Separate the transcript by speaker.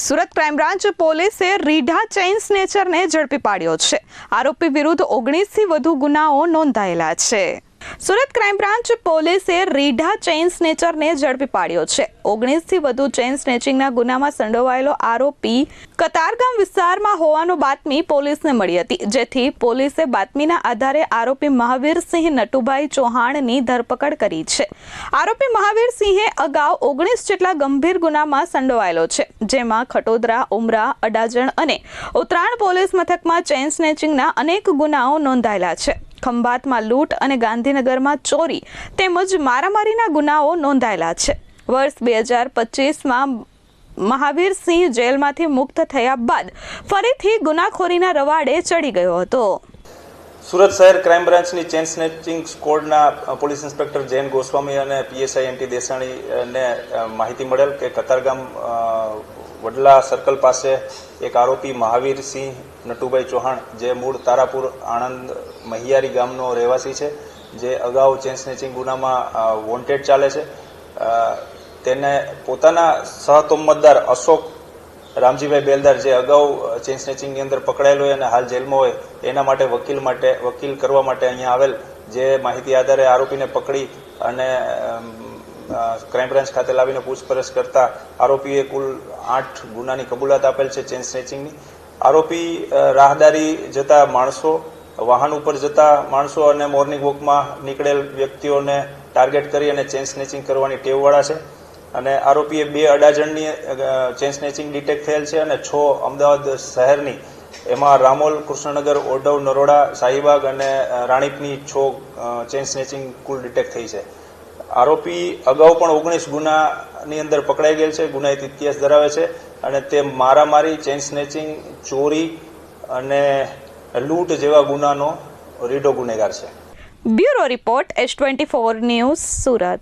Speaker 1: Surat crime branch પોલીસે રીઢા chain સ્નેચરને ઝડપી પાડ્યો છે. આરોપી વિરુદ્ધ 19થી વધુ ગુનાઓ નોંધાયેલા છે. સુરત ક્રાઇમ બ્રાન્ચ પોલીસે રીઢા ચેઇન સ્નેચરને ઝડપી પાડ્યો છે. 19થી વધુ ચેઇન સ્નેચિંગના ગુનામાં સંડોવાયેલો આરોપી કતારગામ વિસ્તારમાં હોવાનો બાતમી પોલીસને મળી હતી, જેથી પોલીસે બાતમીના આધારે આરોપી મહાવીરસિંહ નટુભાઈ ચૌહાણની ધરપકડ કરી છે. આરોપી મહાવીરસિંહે અગાઉ 19 જેટલા ગંભીર ગુનામાં સંડોવાયેલો છે, જેમાં ખટોદરા, ઉમરા, અડાજણ અને ઉત્તરાયણ પોલીસ મથકમાં ચેઇન સ્નેચિંગના અનેક ગુનાઓ નોંધાયેલા છે. ખંભાતમાં લૂંટ અને ગાંધીનગરમાં ચોરી તેમજ મારામારીના ગુનાઓ નોંધાયેલા છે. વર્ષ 2025માં મહાવીરસિંહ જેલમાંથી મુક્ત થયા બાદ ફરીથી ગુનાખોરીના રવાડે ચડી ગયો હતો.
Speaker 2: સુરત શહેર ક્રાઇમ બ્રાન્ચની ચેઇન સ્નેચિંગ સ્કોડના પોલીસ ઇન્સ્પેક્ટર જૈન ગોસ્વામી અને પીએસઆઈ એનટી દેસાણીને માહિતી મળેલ કે કતારગામ વડલા સર્કલ પાસે એક આરોપી મહાવીરસિંહ નટુભાઈ ચૌહાણ, જે મૂળ તારાપુર આણંદ મહિયારી ગામનો રહેવાસી છે, જે અગાઉ ચેઇન સ્નેચિંગ ગુનામાં વોન્ટેડ ચાલે છે, તેને પોતાના સહતોમતદાર અશોક રામજીભાઈ બેલદાર, જે અગાઉ ચેઇન સ્નેચિંગની અંદર પકડાયેલો હોય અને હાલ જેલમાં હોય, એના માટે વકીલ કરવા માટે અહીંયા આવેલ, જે માહિતી આધારે આરોપીને પકડી અને ક્રાઇમ બ્રાન્ચ ખાતે લાવીને પૂછપરછ કરતા આરોપીએ કુલ 8 ગુનાની કબૂલાત આપેલ છે ચેઇન સ્નેચિંગની. આરોપી રાહદારી જતા માણસો, વાહન ઉપર જતા માણસો અને મોર્નિંગ વોકમાં નીકળેલ વ્યક્તિઓને ટાર્ગેટ કરી અને ચેઇન સ્નેચિંગ કરવાની ટેવવાળા છે. અને આરોપીએ 2 અડાજણની ચેઇન સ્નેચિંગ ડિટેક્ટ થયેલ છે અને 6 અમદાવાદ શહેરની, એમાં રામોલ, કૃષ્ણનગર, ઓઢવ, નરોડા, શાહીબાગ અને રાણીપની 6 ચેઇન સ્નેચિંગ કુલ ડિટેક્ટ થઈ છે. આરોપી અગાઉ પણ 19 ગુનાની અંદર પકડાઈ ગયેલ છે, ગુનાહિત ઇતિહાસ ધરાવે છે અને તે મારામારી, ચેઇન સ્નેચિંગ, ચોરી અને લૂંટ જેવા ગુનાનો રીઢો ગુનેગાર છે.
Speaker 1: Bureau report H24 news, Surat.